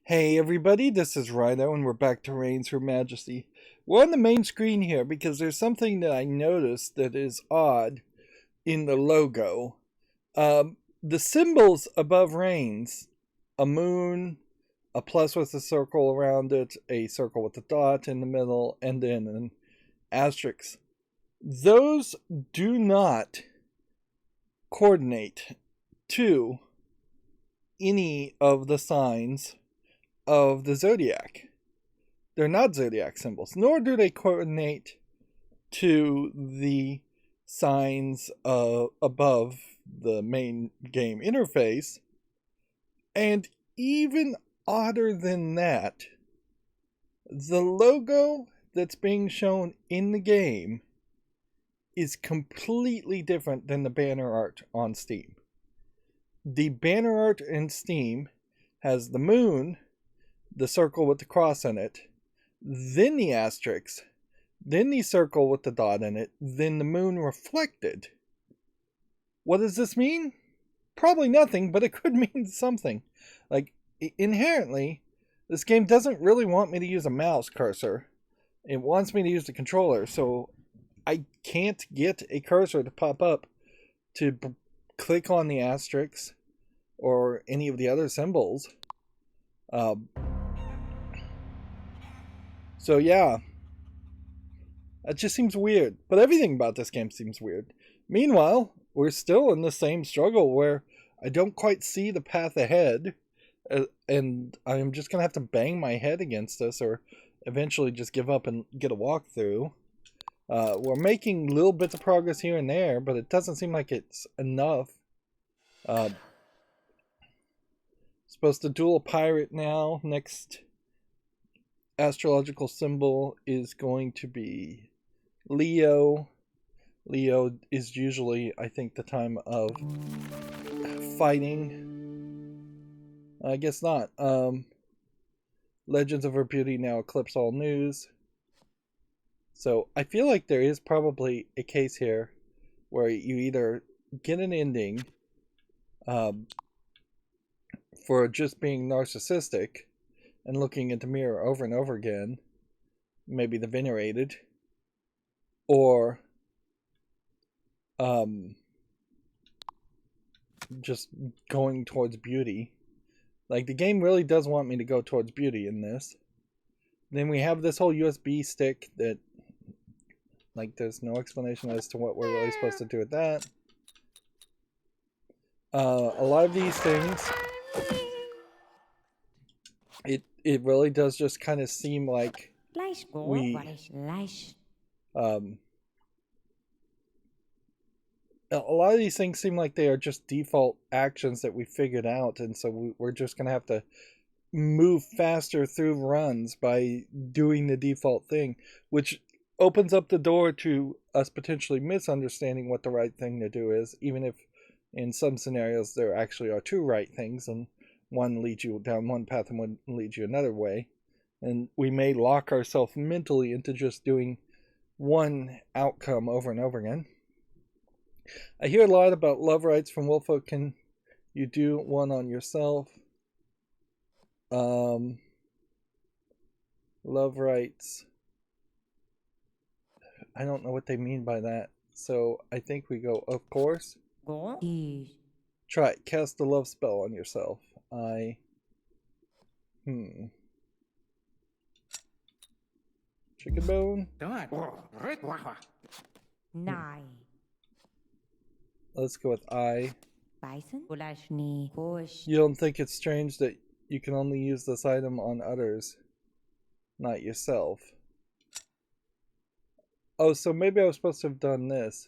Hey everybody, this is Rydo and we're back to Reigns for Majesty. We're on the main screen here because there's something that I noticed that is odd in the logo. The symbols above Reigns, a moon, a plus with a circle around it, a circle with a dot in the middle, and then an asterisk. Those do not coordinate to any of the signs of the zodiac. They're not zodiac symbols, nor do they coordinate to the signs above the main game interface. And even odder than that, the logo that's being shown in the game is completely different than the banner art on Steam. The banner art in Steam has the moon, the circle with the cross in it, then the asterisk, then the circle with the dot in it, then the moon reflected. What does this mean? Probably nothing, but it could mean something. Like, inherently, this game doesn't really want me to use a mouse cursor. It wants me to use the controller, so I can't get a cursor to pop up to click on the asterisk or any of the other symbols. So yeah, that just seems weird. But everything about this game seems weird. Meanwhile, we're still in the same struggle where I don't quite see the path ahead. And I'm just going to have to bang my head against this or eventually just give up and get a walkthrough. We're making little bits of progress here and there, but it doesn't seem like it's enough. Supposed to duel a pirate now. Next astrological symbol is going to be Leo. Leo is usually, I think, the time of fighting. I guess not. Legends of Her Beauty now eclipse all news. So I feel like there is probably a case here where you either get an ending for just being narcissistic and looking at the mirror over and over again, maybe the venerated, or just going towards beauty. Like, the game really does want me to go towards beauty in this. Then we have this whole USB stick that, like, there's no explanation as to what we're really supposed to do with that. A lot of these things, it really does just kind of seem like we a lot of these things seem like they are just default actions that we figured out, and so we're just gonna have to move faster through runs by doing the default thing, which opens up the door to us potentially misunderstanding what the right thing to do is, even if in some scenarios there actually are two right things and one leads you down one path and one leads you another way. And we may lock ourselves mentally into just doing one outcome over and over again. I hear a lot about love rights from Wolfolk. Can you do one on yourself? Love rights. I don't know what they mean by that. So I think we go, of course. Try it. Cast the love spell on yourself. Chicken bone? Let's go with I. You don't think it's strange that you can only use this item on others, not yourself? Oh, so maybe I was supposed to have done this.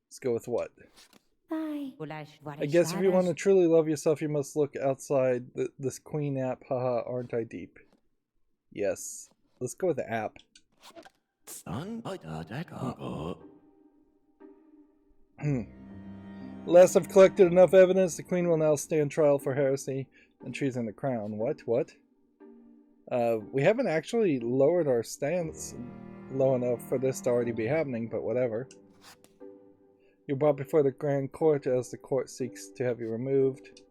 Let's go with what? I guess if you want to truly love yourself, you must look outside this Queen app. Haha, aren't I deep? Yes. Let's go with the app. Unless I've collected enough evidence, the Queen will now stand trial for heresy and treason the crown. What? We haven't actually lowered our stance low enough for this to already be happening, but whatever. You're brought before the Grand Court as the court seeks to have you removed.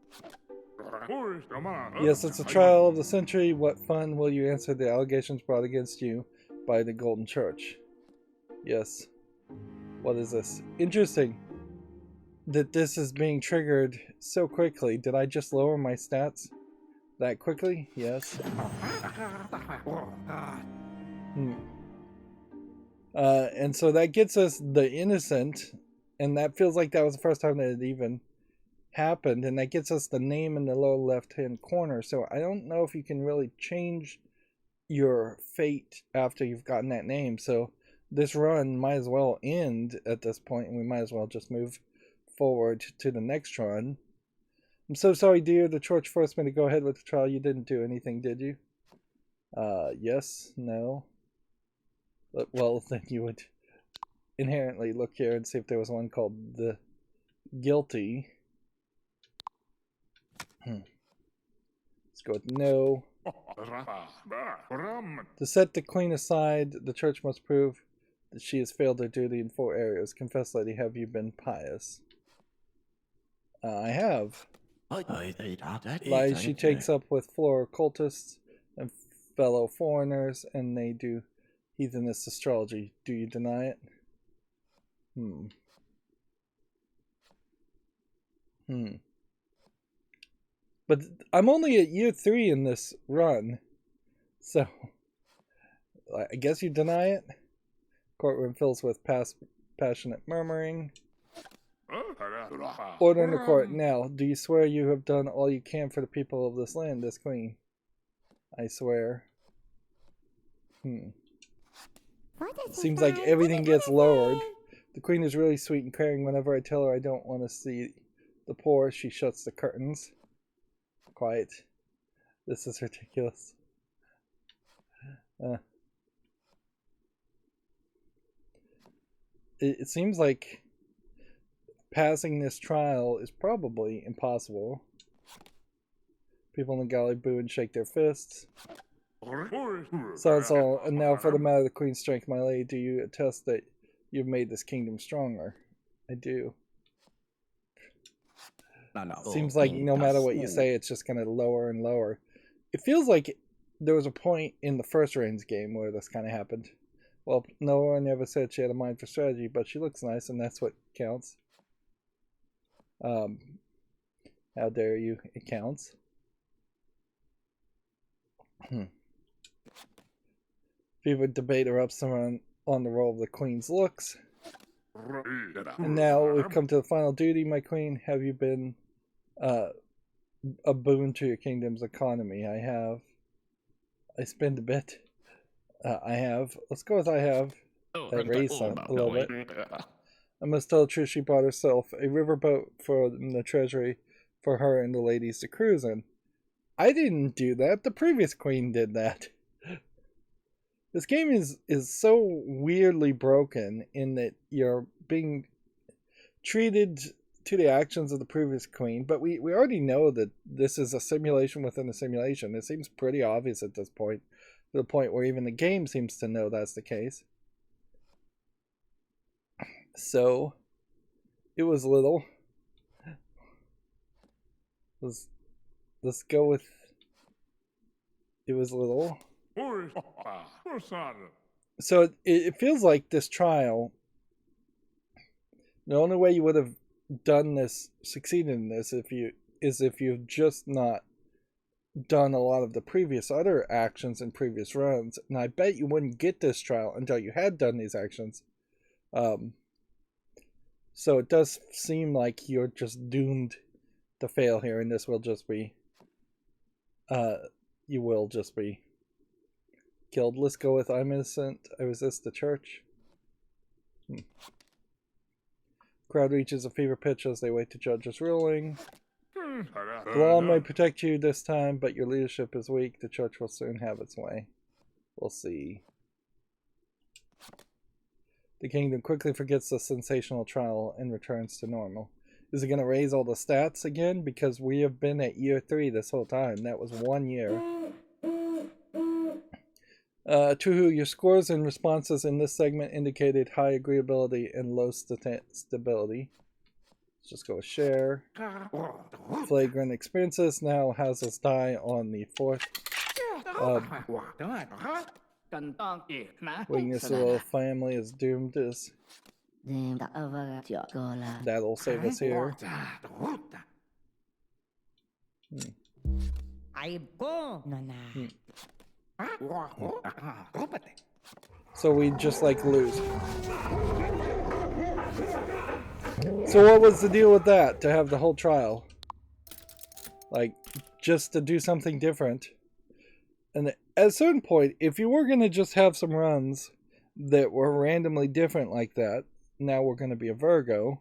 Yes, it's a trial of the century. What fun. Will you answer the allegations brought against you by the Golden Church? Yes. What is this? Interesting that this is being triggered so quickly. Did I just lower my stats that quickly? Yes. And so that gets us the innocent, and that feels like that was the first time that it even happened, and that gets us the name in the lower left hand corner. So I don't know if you can really change your fate after you've gotten that name. So this run might as well end at this point, and we might as well just move forward to the next run. I'm so sorry, dear. The church forced me to go ahead with the trial. You didn't do anything, did you? Yes, no. Well, then you would inherently look here and see if there was one called the guilty. Let's go with no. To set the queen aside, the church must prove that she has failed her duty in 4 areas. Confess, lady, have you been pious? I have. Lies she takes up with floor cultists and fellow foreigners, and they do heathenist astrology. Do you deny it? But I'm only at year 3 in this run, so I guess you deny it. Courtroom fills with passionate murmuring. Order in the court now. Do you swear you have done all you can for the people of this land, this queen? I swear. Seems like everything gets lowered. The queen is really sweet and caring. Whenever I tell her I don't want to see the poor, she shuts the curtains. Quiet. This is ridiculous. It seems like passing this trial is probably impossible. People in the galley boo and shake their fists. Sounds all. And now for the matter of the queen's strength, my lady, do you attest that you've made this kingdom stronger? I do. Seems like no matter what you say, it's just going to lower and lower. It feels like there was a point in the first Reigns game where this kind of happened. Well, no one ever said she had a mind for strategy, but she looks nice, and that's what counts. How dare you? It counts. Fevered debate erupts on the role of the queen's looks. And now we've come to the final duty, my queen. Have you been a boon to your kingdom's economy? I have. I spend a bit. I have. Let's go with I have. I raised a little bit. I must tell the truth, she bought herself a riverboat for the treasury for her and the ladies to cruise in. I didn't do that. The previous queen did that. This game is so weirdly broken in that you're being treated to the actions of the previous queen, but we already know that this is a simulation within a simulation. It seems pretty obvious at this point, to the point where even the game seems to know that's the case. So, it was little. Let's go with it was little. So it feels like this trial, the only way you would have done this, succeeded in this, if you've just not done a lot of the previous other actions in previous runs. And I bet you wouldn't get this trial until you had done these actions. So it does seem like you're just doomed to fail here, and this will just be you will just be killed. Let's go with I'm innocent. I resist the church. Crowd reaches a fever pitch as they wait to judge's ruling. The law may protect you this time, but your leadership is weak. The church will soon have its way. We'll see. The kingdom quickly forgets the sensational trial and returns to normal. Is it going to raise all the stats again? Because we have been at year 3 this whole time. That was 1 year. Tuhu, your scores and responses in this segment indicated high agreeability and low stability. Let's just go with share. Flagrant experiences now has us die on the 4th. Weakness of the family is doomed. That'll save us here. So we just like lose. So what was the deal with that? To have the whole trial? Like, just to do something different. And at a certain point, if you were going to just have some runs that were randomly different like that, now we're going to be a Virgo.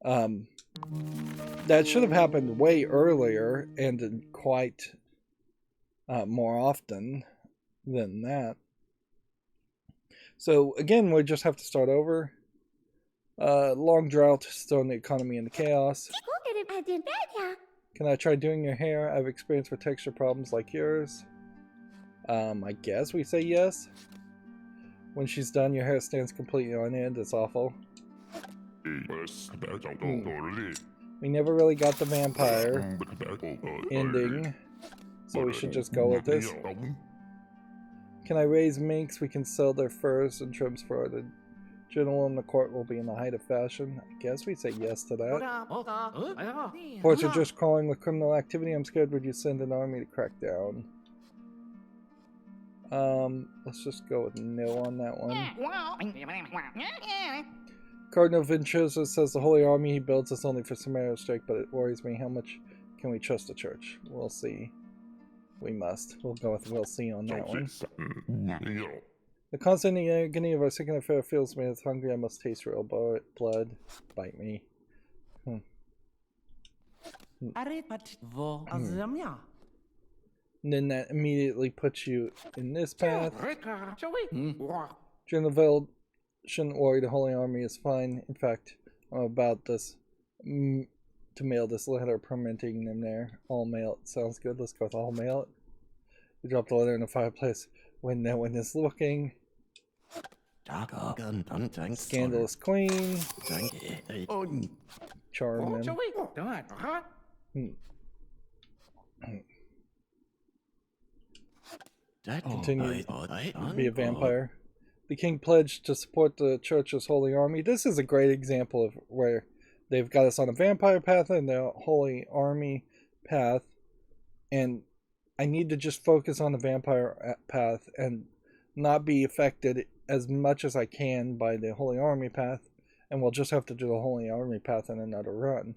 That should have happened way earlier and quite more often than that. So again, we just have to start over. Long drought has thrown the economy into chaos. Can I try doing your hair? I've experienced with texture problems like yours. I guess we say yes. When she's done, your hair stands completely on end. It's awful. We never really got the vampire ending, so we should just go with this. Can I raise minks? We can sell their furs and trims for the general in the court will be in the height of fashion. I guess we say yes to that. Ports are just crawling with criminal activity. I'm scared. Would you send an army to crack down? Let's just go with no on that one. Cardinal Vincenzo says the Holy Army he builds is only for Samaria strike, but it worries me. How much can we trust the church? We'll see. We must. We'll go with we'll see on that one. The constant agony of our second affair fills me with hungry. I must taste real blood. Bite me. And then that immediately puts you in this path. General shouldn't worry, the Holy Army is fine. In fact, I'm about this to mail this letter permitting them there. All mail it. Sounds good. Let's go with all mail it. We drop the letter in the fireplace when no one is looking. Scandalous queen. Charm them. Continue to be a vampire. The king pledged to support the church's holy army. This is a great example of where they've got us on a vampire path and the holy army path, and I need to just focus on the vampire path and not be affected as much as I can by the holy army path, and we'll just have to do the holy army path in another run.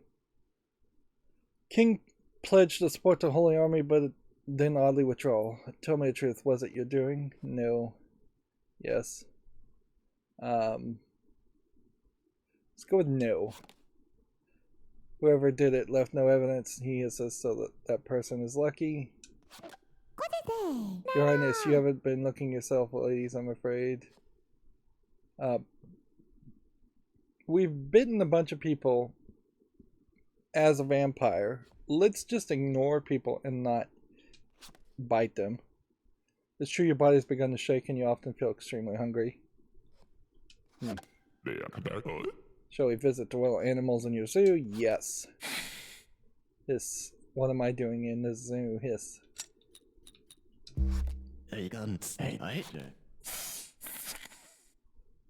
King pledged to support the holy army, but then oddly withdraw. Tell me the truth. Was it your doing? No. Yes. Let's go with no. Whoever did it left no evidence. He assists so that that person is lucky. Your Highness, you haven't been looking yourself, ladies, I'm afraid. We've bitten a bunch of people as a vampire. Let's just ignore people and not bite them. It's true your body's begun to shake and you often feel extremely hungry. Shall we visit the wild animals in your zoo? Yes. Hiss. What am I doing in the zoo? Hiss.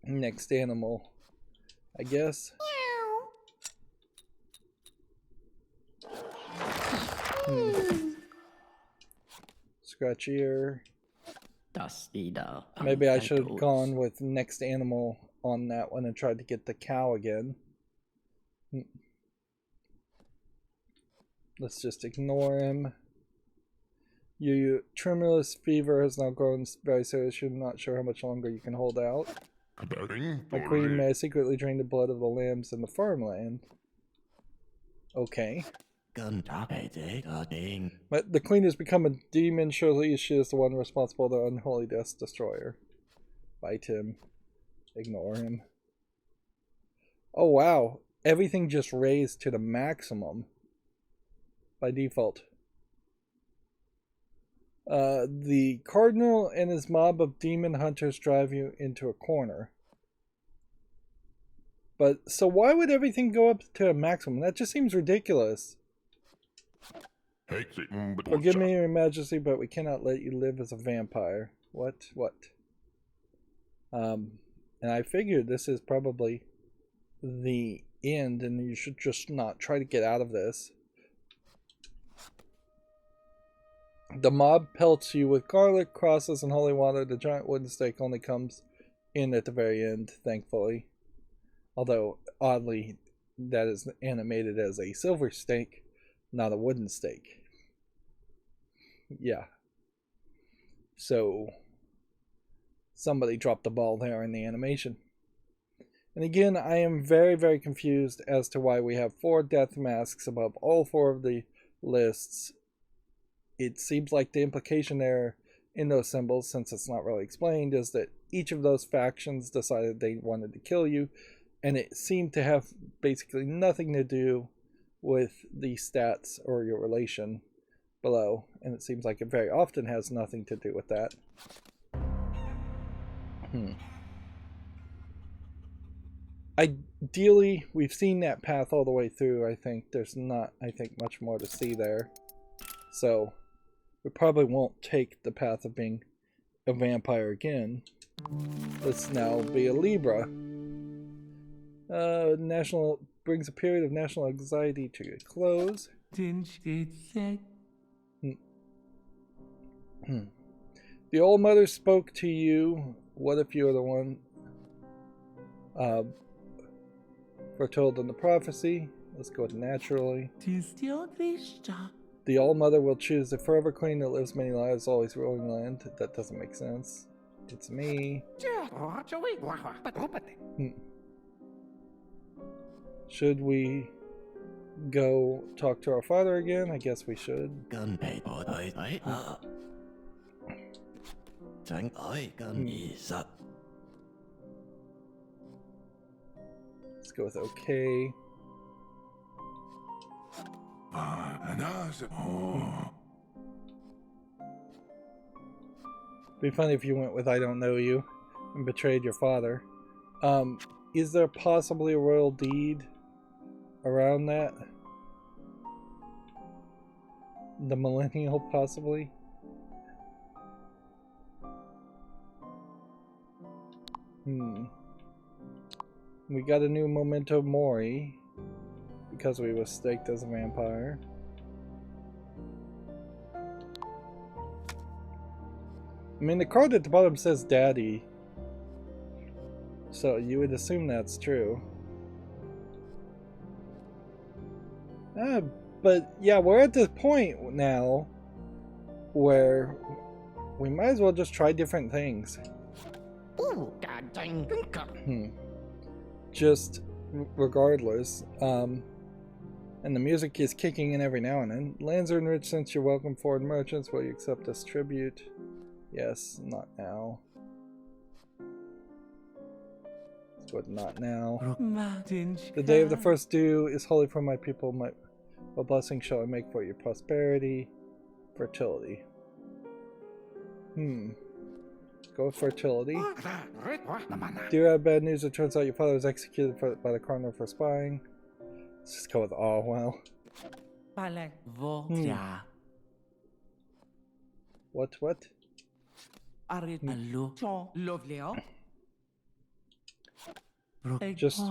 Next animal, I guess. Scratch ear. Maybe I should have gone with next animal on that one and tried to get the cow again. Let's just ignore him. Your tremulous fever has now grown very serious. You're not sure how much longer you can hold out. My queen may secretly drain the blood of the lambs in the farmland. Okay. But the queen has become a demon. Surely she is the one responsible for the unholy death's destroyer. Bite him. Ignore him. Oh wow. Everything just raised to the maximum. By default. The cardinal and his mob of demon hunters drive you into a corner. But, so why would everything go up to a maximum? That just seems ridiculous. Forgive me, Your Majesty, but we cannot let you live as a vampire. What? And I figured this is probably the end, and you should just not try to get out of this. The mob pelts you with garlic, crosses, and holy water. The giant wooden stake only comes in at the very end, thankfully. Although, oddly, that is animated as a silver stake, not a wooden stake. Yeah. So, somebody dropped the ball there in the animation. And again, I am very, very confused as to why we have 4 death masks above all 4 of the lists. It seems like the implication there in those symbols, since it's not really explained, is that each of those factions decided they wanted to kill you, and it seemed to have basically nothing to do with the stats or your relation below, and it seems like it very often has nothing to do with that. Ideally, we've seen that path all the way through. I think there's not, much more to see there. So, we probably won't take the path of being a vampire again. Let's now be a Libra. National brings a period of national anxiety to a close. The old mother spoke to you. What if you are the one foretold in the prophecy? Let's go with naturally. The All Mother will choose the forever queen that lives many lives, always ruling land. That doesn't make sense. It's me. Should we go talk to our father again? I guess we should. Let's go with okay. Be funny if you went with I don't know you and betrayed your father. Is there possibly a royal deed around that? The millennial, possibly? We got a new memento mori because we were staked as a vampire. I mean, the card at the bottom says daddy, so you would assume that's true. But yeah, we're at this point now where we might as well just try different things. Just regardless. And the music is kicking in every now and then. Lands are enriched since you're welcome foreign merchants. Will you accept this tribute? Yes, not now. Let's go with not now. The day of the first dew is holy for my people. What blessing shall I make for your prosperity? Fertility. Go with fertility. Do you have bad news? It turns out your father was executed by the cardinal for spying. Let's just go with all well. What?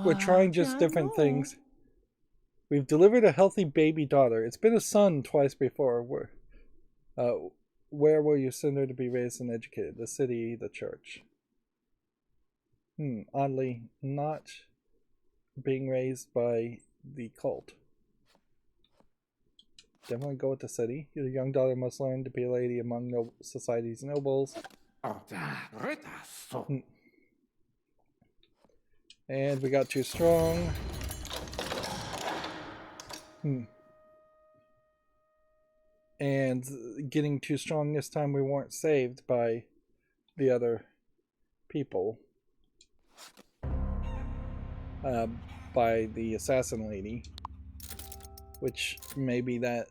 We're trying just different things. We've delivered a healthy baby daughter. It's been a son twice before. Where will you send her to be raised and educated? The city, the church. Oddly, not being raised by the cult. Definitely go with the city. Your young daughter must learn to be a lady among society's nobles. And we got too strong. And getting too strong this time, we weren't saved by the other people. By the assassin lady. Which maybe that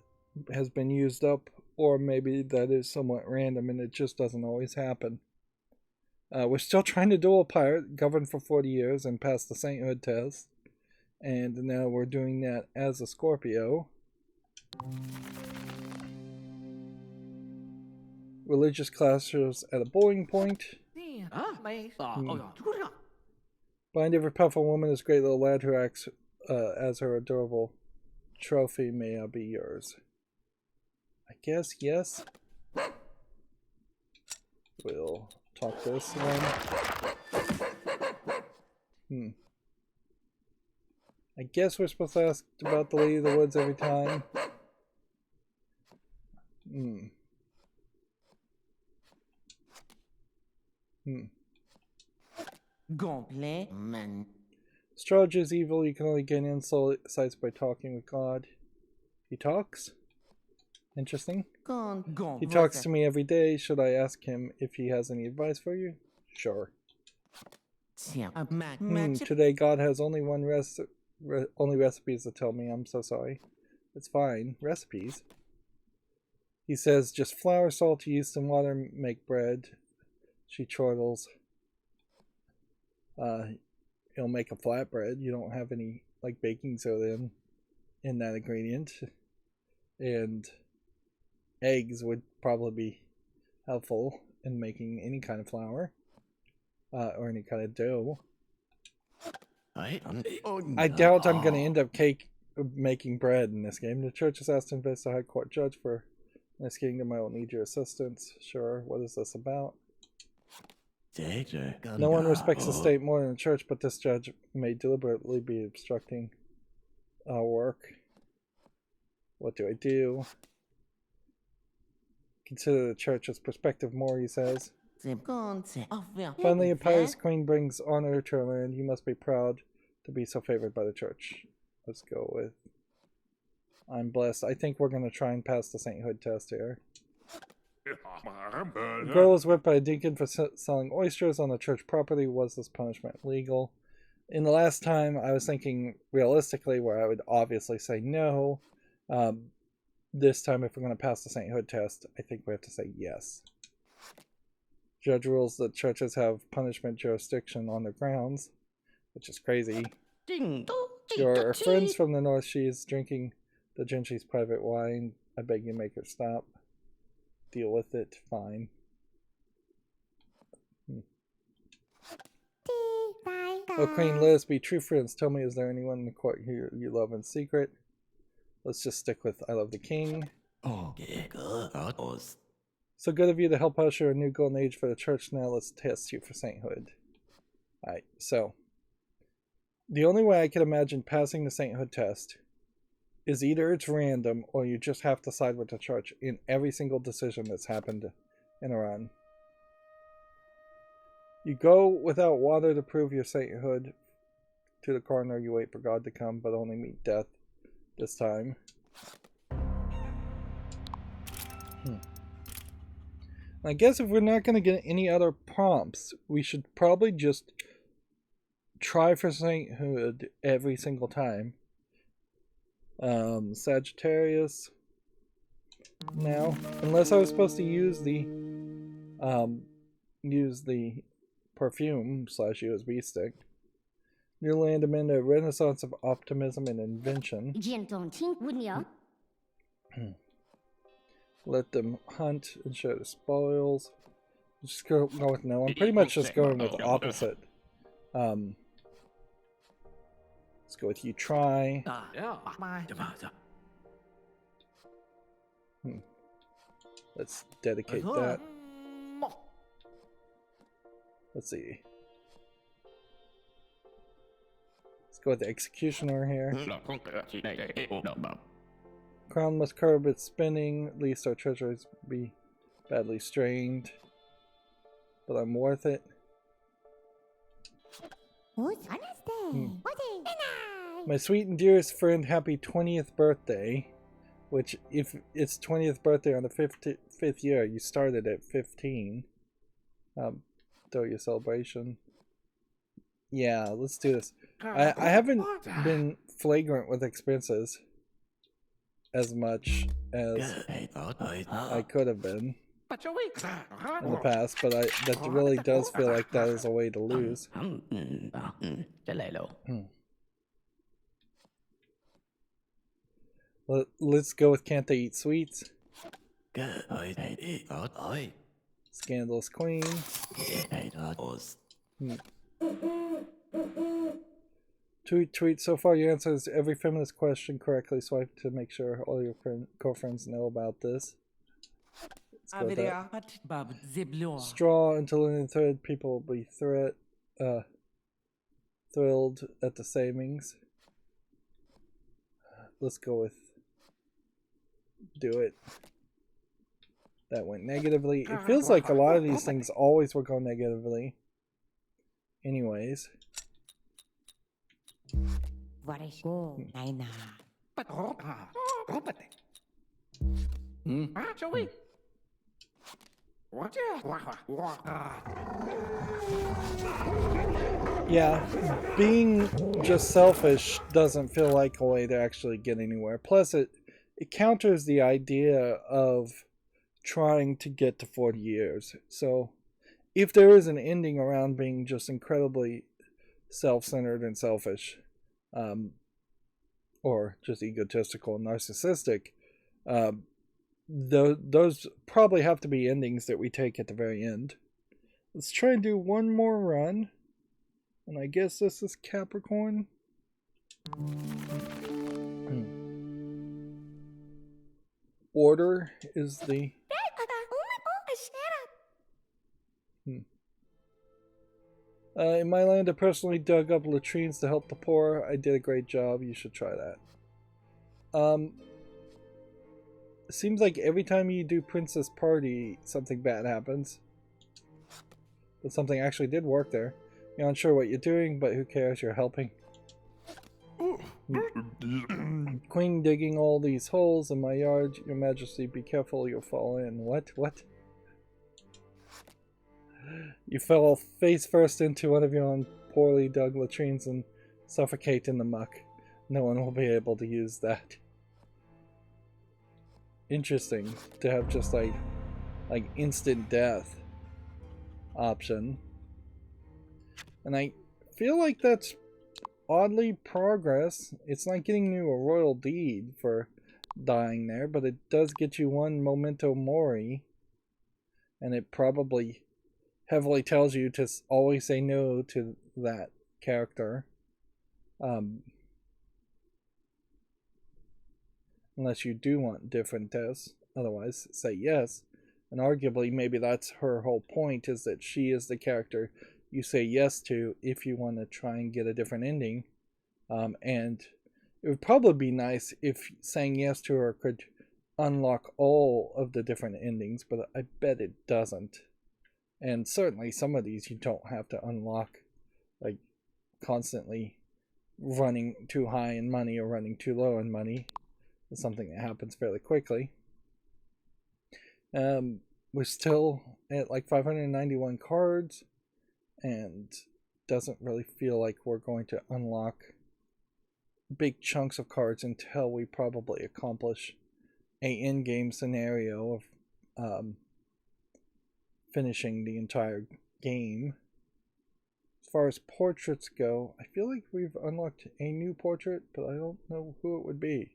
has been used up or maybe that is somewhat random and it just doesn't always happen. We're still trying to duel a pirate, governed for 40 years and pass the sainthood test. And now we're doing that as a Scorpio. Religious clashes at a boiling point. Bind every powerful woman this great little lad who acts as her adorable trophy. May I be yours? I guess yes. We'll talk this one. I guess we're supposed to ask about the Lady of the Woods every time. Astrology is evil. You can only gain insights by talking with God. He talks? Interesting. He talks to me every day. Should I ask him if he has any advice for you? Sure. Today God has only only recipes to tell me. I'm so sorry. It's fine. Recipes? He says just flour, salt, yeast, and water make bread. She chortles. He'll make a flatbread. You don't have any like baking soda in that ingredient. And eggs would probably be helpful in making any kind of flour. Or any kind of dough. I doubt I'm going to end up making bread in this game. The church has asked to invest a high court judge for this kingdom. I will need your assistance. Sure. What is this about? No one respects the state more than the church, but this judge may deliberately be obstructing our work. What do I do? Consider the church as prospective more, he says. Finally, a pious queen brings honor to her land. You must be proud to be so favored by the church. Let's go with I'm blessed. I think we're going to try and pass the sainthood test here. The girl was whipped by a deacon for selling oysters on the church property. Was this punishment legal? In the last time, I was thinking realistically where I would obviously say no. This time, if we're going to pass the sainthood test, I think we have to say yes. Judge rules that churches have punishment jurisdiction on their grounds, which is crazy. Your friends from the north, she is drinking the Gentry's private wine. I beg you make her stop. Deal with it, fine. Oh, Queen, let us be true friends. Tell me, is there anyone in the court who you love in secret? Let's just stick with I love the king. So good of you to help usher a new golden age for the church. Now let's test you for sainthood. Alright, so the only way I can imagine passing the sainthood test is either it's random or you just have to side with the church in every single decision that's happened in a run. You go without water to prove your sainthood to the coroner. You wait for God to come, but only meet death this time. I guess if we're not going to get any other prompts, we should probably just try for sainthood every single time. Sagittarius. Now, unless I was supposed to use the perfume / USB stick. New land amid a renaissance of optimism and invention. Let them hunt and share the spoils. Just go with no. I'm pretty much just going with the opposite. Let's go with you try. Let's dedicate that. Let's see. Let's go with the executioner here. Crown must curb its spinning, lest our treasures be badly strained. But I'm worth it. My sweet and dearest friend, happy 20th birthday. Which, if it's 20th birthday on the 5th year, you started at 15. Throw your celebration. Yeah, let's do this. I haven't been flagrant with expenses. as much as I could have been in the past, but that really does feel like that is a way to lose. Let's go with can't they eat sweets? Scandalous queen. Tweet. So far, your answers every feminist question correctly. Swipe to make sure all your girlfriends know about this. Let's go with that. Straw until in the thread. People will be thrilled at the savings. Let's go with do it. That went negatively. It feels like a lot of these things always will go negatively. Anyways. Yeah, being just selfish doesn't feel like a way to actually get anywhere. Plus, it counters the idea of trying to get to 40 years. So, if there is an ending around being just incredibly self-centered and selfish, or just egotistical and narcissistic, those probably have to be endings that we take at the very end. Let's try and do one more run. And I guess this is Capricorn. Order is the... in my land, I personally dug up latrines to help the poor. I did a great job. You should try that. It seems like every time you do Princess Party, something bad happens. But something actually did work there. You're unsure what you're doing, but who cares? You're helping. Queen digging all these holes in my yard. Your Majesty, be careful, you'll fall in. What? You fell face first into one of your own poorly dug latrines and suffocate in the muck. No one will be able to use that. Interesting to have just like instant death option. And I feel like that's oddly progress. It's not getting you a royal deed for dying there, but it does get you one memento mori. And it probably heavily tells you to always say no to that character. Unless you do want different deaths. Otherwise, say yes. And arguably, maybe that's her whole point, is that she is the character you say yes to if you want to try and get a different ending. And it would probably be nice if saying yes to her could unlock all of the different endings, but I bet it doesn't. And certainly some of these you don't have to unlock, like constantly running too high in money or running too low in money. It's something that happens fairly quickly. We're still at like 591 cards, and doesn't really feel like we're going to unlock big chunks of cards until we probably accomplish a in-game scenario of finishing the entire game. As far as portraits go, I feel like we've unlocked a new portrait, but I don't know who it would be.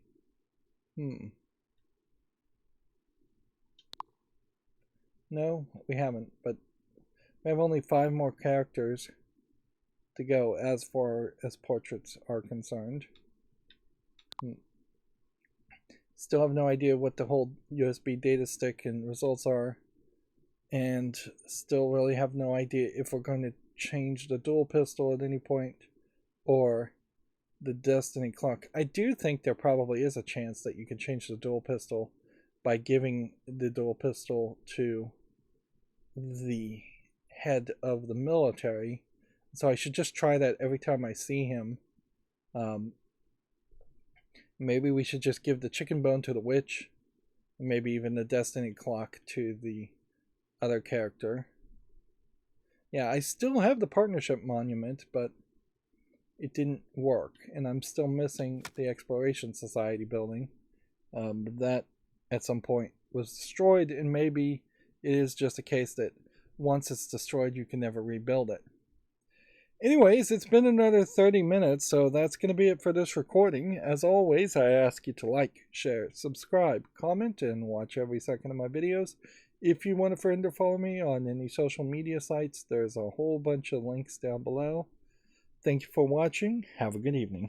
No, we haven't, but we have only 5 more characters to go as far as portraits are concerned. Still have no idea what the whole USB data stick and results are, and still really have no idea if we're going to change the dual pistol at any point or the destiny clock. I do think there probably is a chance that you can change the dual pistol by giving the dual pistol to the head of the military. So I should just try that every time I see him. Maybe we should just give the chicken bone to the witch. Maybe even the destiny clock to the other character. Yeah, I still have the partnership monument, but it didn't work. And I'm still missing the Exploration Society building. But that at some point was destroyed, and maybe it is just a case that once it's destroyed, you can never rebuild it. Anyways, it's been another 30 minutes, so that's going to be it for this recording. As always, I ask you to like, share, subscribe, comment, and watch every second of my videos. If you want a friend to follow me on any social media sites, there's a whole bunch of links down below. Thank you for watching. Have a good evening.